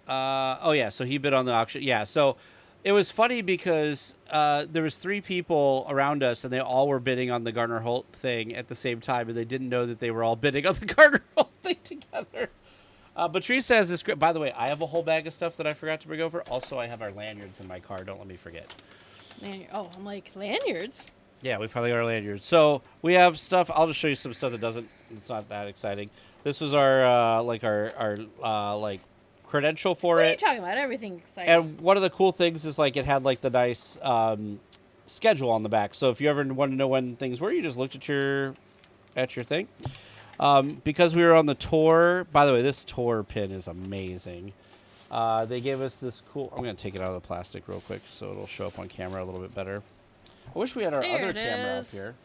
so he bid on the auction. Yeah, so. It was funny because there was 3 people around us, and they all were bidding on the Garner Holt thing at the same time, and they didn't know that they were all bidding on the Garner Holt thing together. But Teresa has this script. By the way, I have a whole bag of stuff that I forgot to bring over. Also, I have our lanyards in my car. Don't let me forget. I'm like, lanyards? Yeah, we finally got our lanyards. So we have stuff. I'll just show you some stuff it's not that exciting. This was our credential for What it. are you talking about? Everything exciting. And one of the cool things is like it had like the nice schedule on the back. So if you ever wanted to know when things were, you just looked at your thing. Because we were on the tour. By the way, this tour pin is amazing. They gave us this cool. I'm going to take it out of the plastic real quick so it'll show up on camera a little bit better. I wish we had our other camera up here.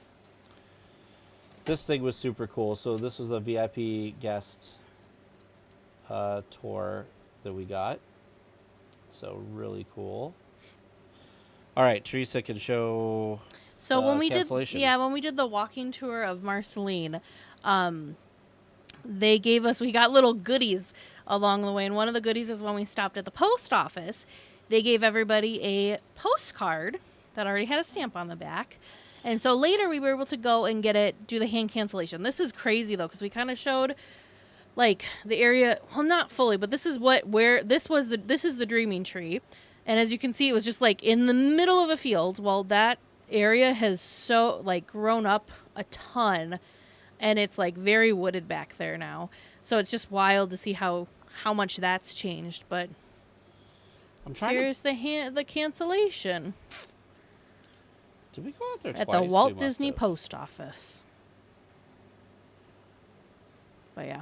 This thing was super cool. So this was a VIP guest tour that we got. So really cool. All right, Teresa can show. So when we cancellation. did the walking tour of Marceline, we got little goodies along the way, and one of the goodies is when we stopped at the post office, they gave everybody a postcard that already had a stamp on the back. And so later we were able to go and do the hand cancellation. This is crazy though, because we kind of showed like the area, well, not fully, but this is this is the Dreaming Tree. And as you can see, it was just like in the middle of a field. Well, that area has so like grown up a ton, and it's like very wooded back there now. So it's just wild to see how much that's changed. But here's the cancellation. Did we go out there at twice? the Walt Disney Post Office? But yeah.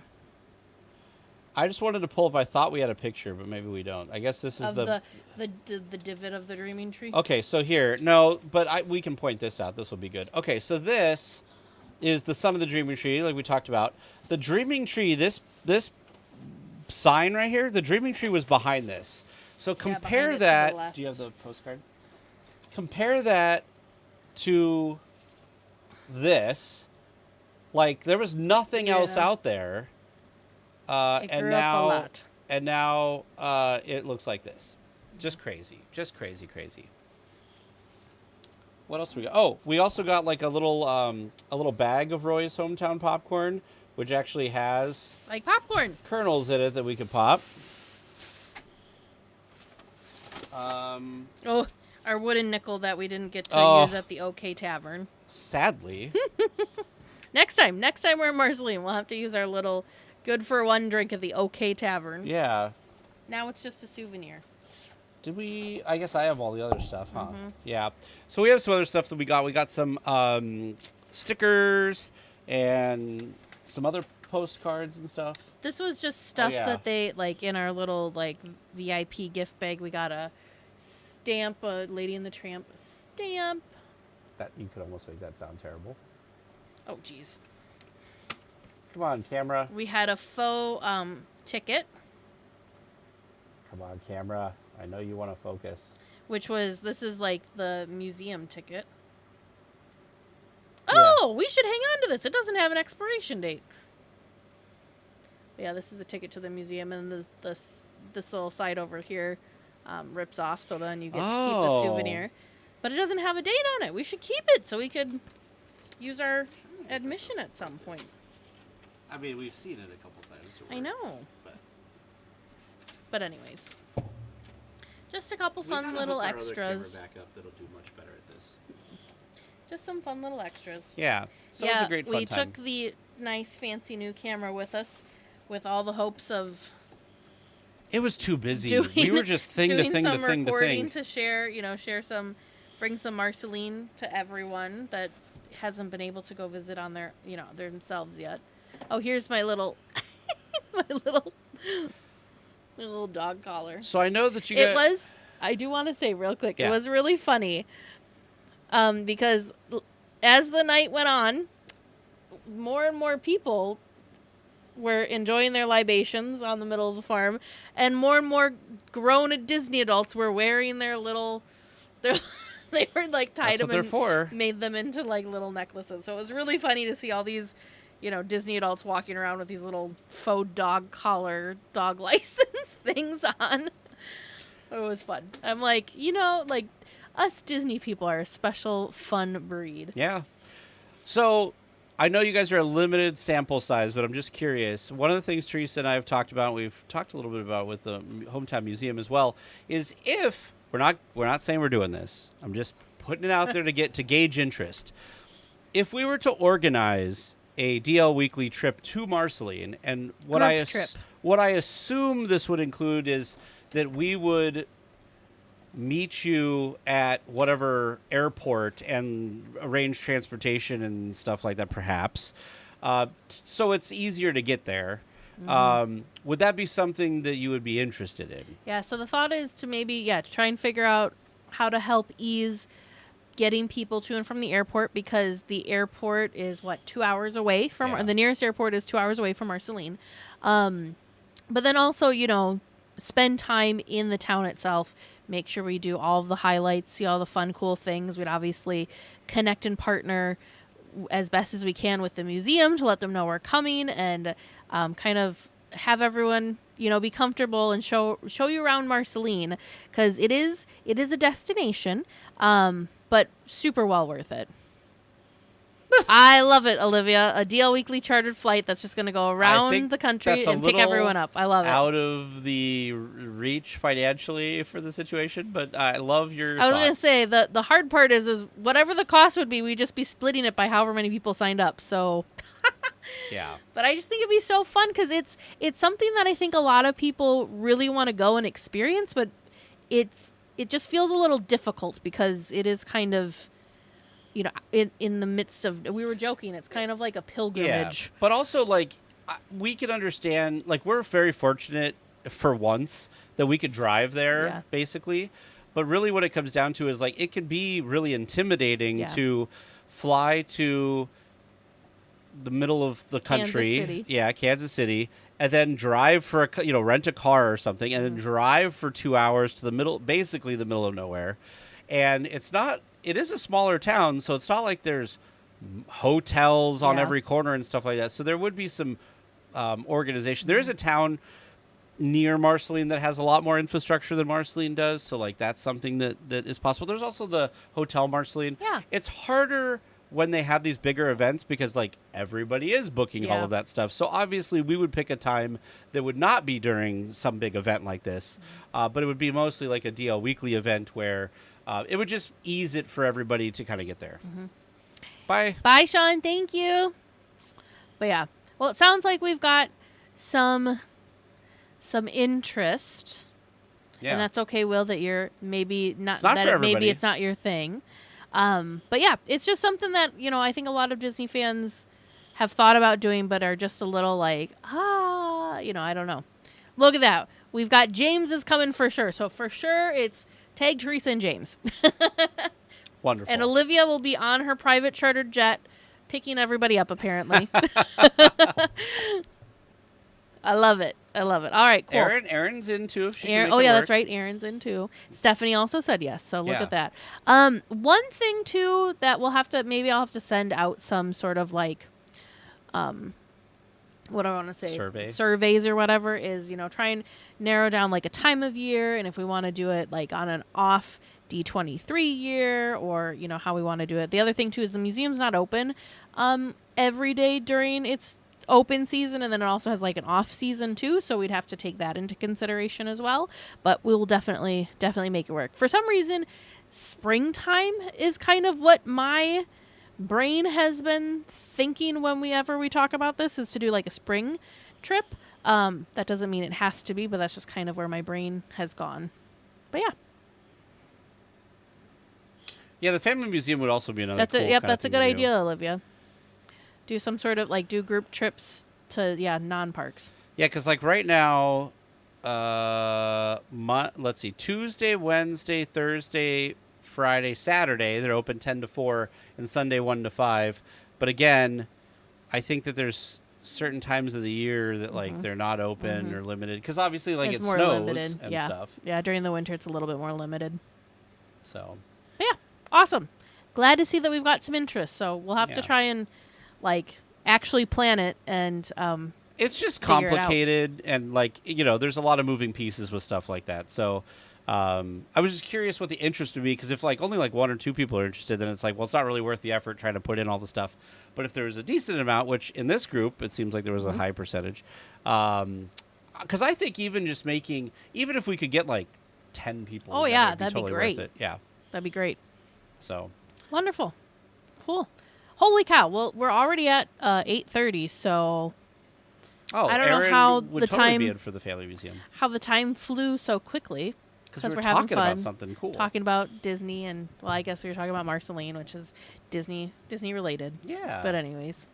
I just wanted to pull up. I thought we had a picture, but maybe we don't. I guess this is the divot of the dreaming tree. Okay, so here, no, but we can point this out. This will be good. Okay, so this is the son of the dreaming tree, like we talked about. The dreaming tree, this sign right here, the dreaming tree was behind this. So compare that. Do you have the postcard? Compare that to this. Like, there was nothing else out there. And now it looks like this. Just crazy. Just crazy, crazy. What else we got? Oh, we also got like a little bag of Roy's Hometown popcorn, which actually has like popcorn kernels in it that we could pop. Our wooden nickel that we didn't get to use at the OK Tavern. Sadly. Next time we're in Marceline, we'll have to use our little good for one drink at the OK Tavern. Yeah. Now it's just a souvenir. Did we? I guess I have all the other stuff, huh? Mm-hmm. Yeah. So we have some other stuff that we got. We got some stickers and some other postcards and stuff. This was just stuff that they, like, in our little, like, VIP gift bag. We got a stamp, a Lady and the Tramp stamp. That you could almost make that sound terrible. Oh, jeez. Come on, camera. We had a faux ticket. Come on, camera. I know you want to focus. This is like the museum ticket. Yeah. Oh, we should hang on to this. It doesn't have an expiration date. Yeah, this is a ticket to the museum, and this little side over here rips off, so then you get to keep the souvenir. But it doesn't have a date on it. We should keep it so we could use our admission at some point. I mean, we've seen it a couple times. So I know. But anyways, just a couple fun little extras. Back up that'll do much better at this. Just some fun little extras. Yeah. So it was a great fun time. We took the nice fancy new camera with us, with all the hopes of. It was too busy. We were just thing to thing to thing to thing. Doing some recording to share some, bring some Marceline to everyone that hasn't been able to go visit on their themselves yet. Oh, here's my little, my little dog collar. So I know that I do want to say real quick, It was really funny, because as the night went on, more and more people were enjoying their libations on the middle of the farm, and more grown Disney adults were wearing they were like tied them and made them into like little necklaces. So it was really funny to see all these, Disney adults walking around with these little faux dog collar, dog license things on. It was fun. I'm like, us Disney people are a special, fun breed. Yeah. So I know you guys are a limited sample size, but I'm just curious. One of the things Teresa and I have talked about, we've talked a little bit about with the Hometown Museum as well, is if we're not saying we're doing this. I'm just putting it out there to gauge interest. If we were to organize a DL Weekly trip to Marceline, and what I assume this would include is that we would meet you at whatever airport and arrange transportation and stuff like that, perhaps, so it's easier to get there. Mm-hmm. Would that be something that you would be interested in? Yeah, so the thought is to try and figure out how to help ease getting people to and from the airport, because the airport is 2 hours away from the nearest airport is 2 hours away from Marceline. But then also, spend time in the town itself, make sure we do all of the highlights, see all the fun, cool things. We'd obviously connect and partner as best as we can with the museum to let them know we're coming, and kind of have everyone, be comfortable and show you around Marceline, because it is a destination, but super well worth it. I love it, Olivia. A DL Weekly chartered flight that's just going to go around the country and pick everyone up. I love it. Out of the reach financially for the situation, but I love your I was going to say, the hard part is whatever the cost would be, we'd just be splitting it by however many people signed up. So, yeah. But I just think it'd be so fun, because it's something that I think a lot of people really want to go and experience, but it just feels a little difficult because it is kind of, in the midst of, we were joking, it's kind of like a pilgrimage. Yeah. But also, like, we can understand, like, we're very fortunate for once that we could drive there, basically. But really what it comes down to is, like, it can be really intimidating to fly to the middle of the country. Kansas City. Yeah, Kansas City. And then drive for, rent a car or something. And then drive for 2 hours to basically the middle of nowhere. And it is a smaller town, so it's not like there's hotels on every corner and stuff like that. So there would be some organization. There is a town near Marceline that has a lot more infrastructure than Marceline does. So, like, that's something that is possible. There's also the Hotel Marceline. Yeah. It's harder when they have these bigger events because, like, everybody is booking all of that stuff. So, obviously, we would pick a time that would not be during some big event like this. But it would be mostly like a DL Weekly event where it would just ease it for everybody to kind of get there. Bye. Bye, Sean. Thank you. But yeah. Well, it sounds like we've got some interest. Yeah. And that's okay, Will, that you're maybe not, maybe it's not your thing. But yeah, it's just something that, I think a lot of Disney fans have thought about doing, but are just a little like, I don't know. Look at that. We've got James is coming for sure. So for sure, it's tag Teresa and James. Wonderful. And Olivia will be on her private chartered jet picking everybody up, apparently. I love it. All right, cool. Erin's in too. If she can make oh it yeah, work. That's right. Erin's in too. Stephanie also said yes. So look at that. One thing too that I'll have to send out some sort of like, what do I want to say? Surveys or whatever is, try and narrow down like a time of year, and if we want to do it like on an off D23 year, or how we want to do it. The other thing too is the museum's not open every day during its open season, and then it also has like an off season too, so we'd have to take that into consideration as well. But we'll definitely make it work. For some reason, springtime is kind of what my brain has been thinking whenever we talk about this, is to do like a spring trip. That doesn't mean it has to be, but that's just kind of where my brain has gone. But yeah. Yeah, the family museum would also be another. That's a good idea, Olivia. Do some sort of do group trips to non-parks. Yeah, because like right now, let's see, Tuesday, Wednesday, Thursday, Friday, Saturday they're open 10 to 4, and Sunday 1 to 5. But again, I think that there's certain times of the year that like they're not open or limited, because obviously like it snows limited. And stuff. Yeah, during the winter it's a little bit more limited. So. But yeah, awesome. Glad to see that we've got some interest. So we'll have to try and actually plan it, and it's just complicated, and there's a lot of moving pieces with stuff like that. So I was just curious what the interest would be, because if only 1 or 2 people are interested, then it's it's not really worth the effort trying to put in all the stuff. But if there's a decent amount, which in this group it seems like there was a high percentage, because I think even if we could get 10 people, that'd totally be great. Worth it. Yeah, that'd be great. So wonderful, cool. Holy cow! Well, we're already at 8:30, so I don't know how would the totally time be in for the family museum. How the time flew so quickly, because we're having talking fun, about something cool, talking about Disney, and I guess we were talking about Marceline, which is Disney related. Yeah. But anyways.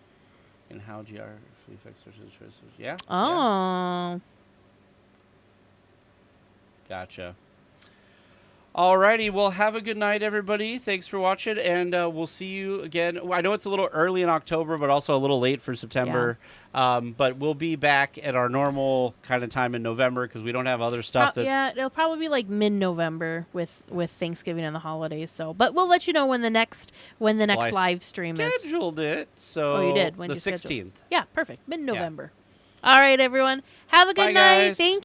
And how geography affects choices? Yeah. Oh. Yeah. Gotcha. Alrighty, well, have a good night, everybody. Thanks for watching, and we'll see you again. I know it's a little early in October, but also a little late for September. Yeah. But we'll be back at our normal kind of time in November, because we don't have other stuff that's... Yeah, it'll probably be with Thanksgiving and the holidays. So, but we'll let you know when the next live stream is. Scheduled it, so... Oh, you did? When the you 16th. Yeah, perfect. Mid-November. Yeah. All right, everyone. Have a good night. Guys. Thank